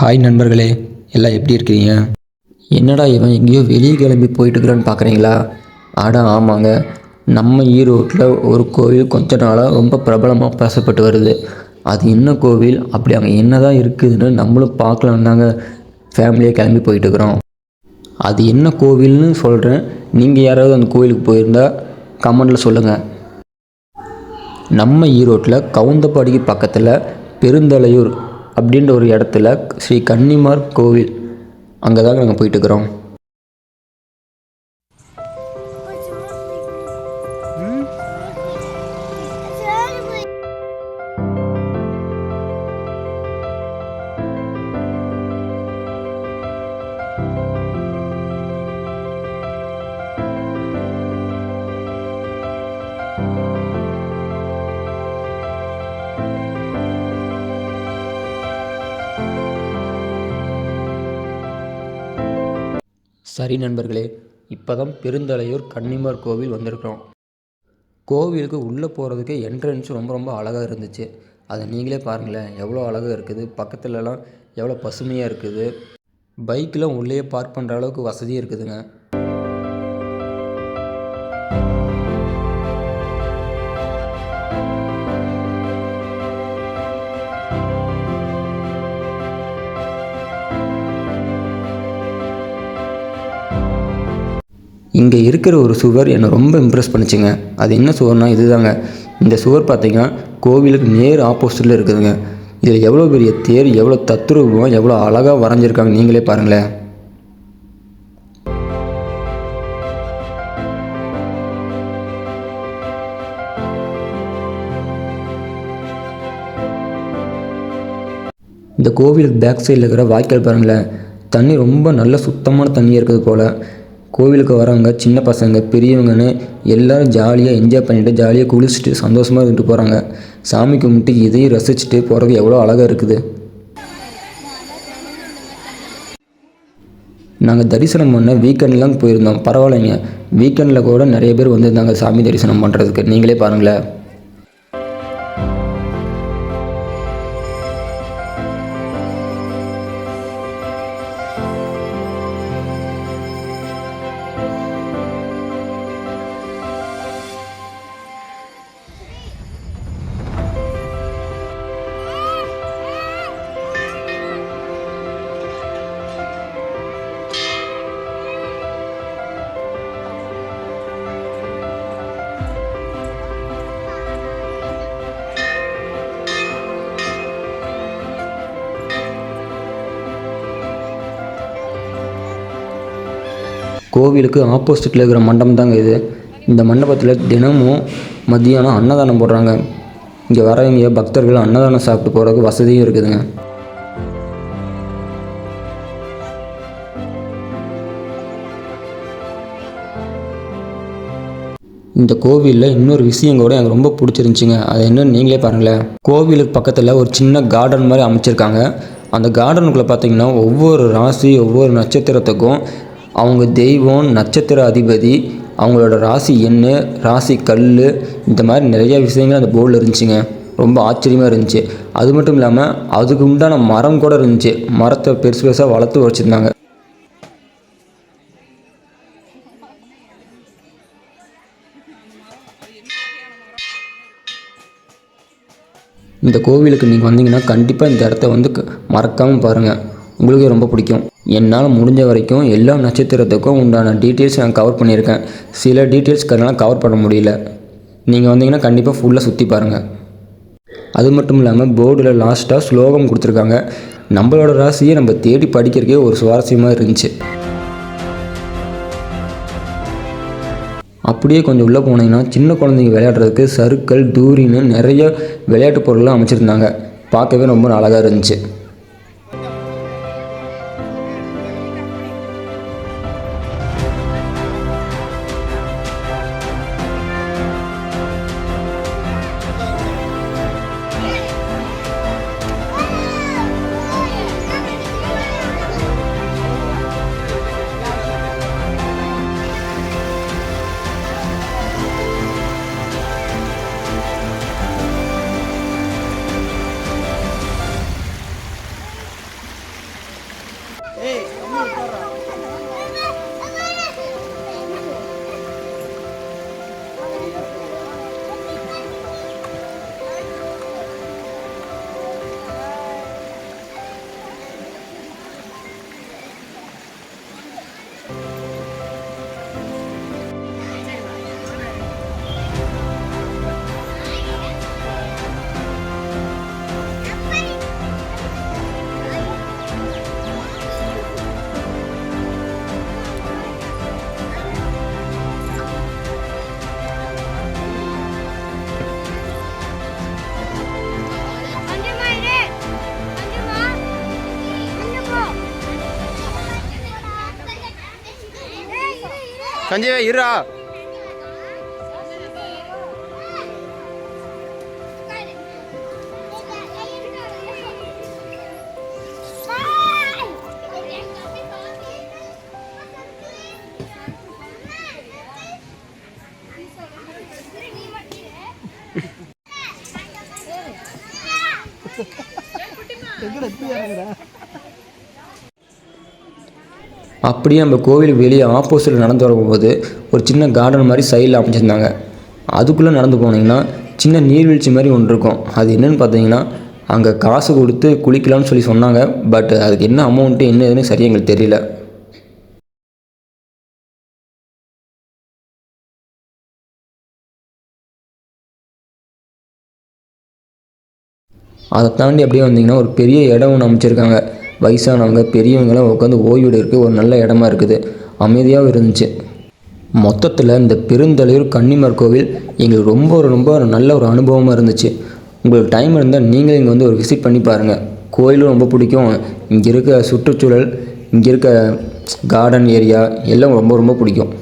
Hi நண்பர்களே, எல்லாம் எப்படி இருக்கிறீங்க? என்னடா இவன் எங்கேயோ வெளியே கிளம்பி போயிட்டுருக்குறான்னு பார்க்குறீங்களா? ஆமாங்க, நம்ம ஈரோட்டில் ஒரு கோவில் கொஞ்ச நாளாக ரொம்ப பிரபலமாக பேசப்பட்டு வருது. அது என்ன கோவில், அப்படி அங்கே என்ன தான் இருக்குதுன்னு நம்மளும் பார்க்கலான்னு தாங்க ஃபேமிலியாக கிளம்பி போயிட்டுருக்குறோம். அது என்ன கோவில்னு சொல்கிறேன், நீங்கள் யாராவது அந்த கோவிலுக்கு போயிருந்தால் கமெண்டில் சொல்லுங்கள். நம்ம ஈரோட்டில் கவுந்தப்பாடிக்கு பக்கத்தில் பெருந்தலையூர் அப்படின்ற ஒரு இடத்துல ஸ்ரீ கன்னிமார் கோவில், அங்கே தாங்க நாங்கள் போயிட்டுருக்குறோம். சரி நண்பர்களே, இப்போ தான் பெருந்தலையூர் கன்னிமார் கோவில் வந்திருக்கிறோம். கோவிலுக்கு உள்ளே போகிறதுக்கு என்ட்ரன்ஸ் ரொம்ப அழகாக இருந்துச்சு. அதை நீங்களே பாருங்களேன், எவ்வளோ அழகாக இருக்குது. பக்கத்துலலாம் எவ்வளோ பசுமையாக இருக்குது. பைக்கெலாம் உள்ளே பார்க் பண்ணுற அளவுக்கு வசதியும் இருக்குதுங்க. இங்கே இருக்கிற ஒரு சுவர் என்னை ரொம்ப இம்ப்ரெஸ் பண்ணிச்சுங்க. அது என்ன சுவர்னா இதுதாங்க. இந்த சுவர் பார்த்திங்கன்னா கோவிலுக்கு நேர் ஆப்போசிட்டில் இருக்குதுங்க. இதில் எவ்வளோ பெரிய தேர், எவ்வளோ தத்ரூபமாக, எவ்வளோ அழகாக வரைஞ்சிருக்காங்க, நீங்களே பாருங்களேன். இந்த கோவிலுக்கு பேக் சைடில் இருக்கிற வாய்க்கால் பாருங்களேன், தண்ணி ரொம்ப நல்ல சுத்தமான தண்ணி இருக்குது போல். கோவிலுக்கு வரவங்க சின்ன பசங்க பெரியவங்கன்னு எல்லோரும் ஜாலியாக என்ஜாய் பண்ணிவிட்டு ஜாலியாக குளிச்சுட்டு சந்தோஷமாக இருந்துட்டு போகிறாங்க. சாமி கும்பிட்டு இதையும் ரசிச்சுட்டு போகிறது எவ்வளோ அழகாக இருக்குது. நாங்கள் தரிசனம் பண்ண வீக்கெண்ட்லாம் போயிருந்தோம். பரவாயில்லைங்க, வீக்கெண்டில் கூட நிறைய பேர் வந்திருந்தாங்க சாமி தரிசனம் பண்ணுறதுக்கு. நீங்களே பாருங்களேன். கோவிலுக்கு ஆப்போசிட்டில் இருக்கிற மண்டபம் தாங்க இது. இந்த மண்டபத்தில் தினமும் மதியானம் அன்னதானம் போடுறாங்க. இங்கே வரவங்க பக்தர்கள் அன்னதானம் சாப்பிட்டு போகிறதுக்கு வசதியும் இருக்குதுங்க. இந்த கோவிலில் இன்னொரு விஷயம் கூட எனக்கு ரொம்ப பிடிச்சிருந்துச்சிங்க. அது என்னன்னு நீங்களே பாருங்களேன். கோவிலுக்கு பக்கத்தில் ஒரு சின்ன கார்டன் மாதிரி அமைச்சிருக்காங்க. அந்த கார்டனுக்குள்ளே பார்த்தீங்கன்னா ஒவ்வொரு ராசி, ஒவ்வொரு நட்சத்திரத்துக்கும் அவங்க தெய்வம், நட்சத்திர அதிபதி, அவங்களோட ராசி எண், ராசி கல், இந்த மாதிரி நிறையா விஷயங்கள் அந்த போர்டில் இருந்துச்சுங்க. ரொம்ப ஆச்சரியமாக இருந்துச்சு. அது மட்டும் இல்லாமல் அதுக்கு உண்டான மரம் கூட இருந்துச்சு. மரத்தை பெருசு பெருசாக வளர்த்து வச்சுருந்தாங்க. இந்த கோவிலுக்கு நீங்கள் வந்தீங்கன்னா கண்டிப்பாக இந்த இடத்த வந்து மறக்காமல் பாருங்கள். உங்களுக்கே ரொம்ப பிடிக்கும். என்னால் முடிஞ்ச வரைக்கும் எல்லா நட்சத்திரத்துக்கும் உண்டான டீட்டெயில்ஸ் நான் கவர் பண்ணியிருக்கேன். சில டீட்டெயில்ஸ் கவர் பண்ண முடியல. நீங்கள் வந்தீங்கன்னா கண்டிப்பாக ஃபுல்லாக சுற்றி பாருங்கள். அது மட்டும் இல்லாமல் போர்டில் லாஸ்ட்டாக ஸ்லோகம் கொடுத்துருக்காங்க. நம்மளோட ராசியை நம்ம தேடி படிக்கிறதுக்கே ஒரு சுவாரஸ்யமாக இருந்துச்சு. அப்படியே கொஞ்சம் உள்ளே போனீங்கன்னா சின்ன குழந்தைங்க விளையாடுறதுக்கு சறுக்கல், தூரின்னு நிறைய விளையாட்டு பொருள்லாம் அமைச்சிருந்தாங்க. பார்க்கவே ரொம்ப அழகாக இருந்துச்சு. சஞ்சய் இருடா. அப்படியே நம்ம கோவில் வெளியே ஆப்போசிட்டில் நடந்து வரும்போது ஒரு சின்ன கார்டன் மாதிரி சைடில் அமைச்சிருந்தாங்க. அதுக்குள்ளே நடந்து போனீங்கன்னா சின்ன நீர்வீழ்ச்சி மாதிரி ஒன்று இருக்கும். அது என்னென்னு பார்த்தீங்கன்னா அங்கே காசு கொடுத்து குளிக்கலாம்னு சொல்லி சொன்னாங்க. பட் அதுக்கு என்ன அமௌண்ட்டு என்ன ஏதுன்னு சரியாக எங்களுக்கு தெரியல. அதை தாண்டி அப்படியே வந்தீங்கன்னா ஒரு பெரிய இடம் ஒன்று அமைச்சிருக்காங்க. வயசானவங்க பெரியவங்களாம் உட்காந்து ஓய்வு இருக்குது. ஒரு நல்ல இடமா இருக்குது. அமைதியாகவும் இருந்துச்சு. மொத்தத்தில் இந்த பெருந்தலையூர் கன்னிமார் கோவில் எங்களுக்கு ரொம்ப நல்ல ஒரு அனுபவமாக இருந்துச்சு. உங்களுக்கு டைம் இருந்தால் நீங்களும் இங்கே வந்து ஒரு விசிட் பண்ணி பாருங்கள். கோயிலும் ரொம்ப பிடிக்கும். இங்கே இருக்க சுற்றுச்சூழல், இங்கே இருக்க கார்டன் ஏரியா எல்லாம் ரொம்ப பிடிக்கும்.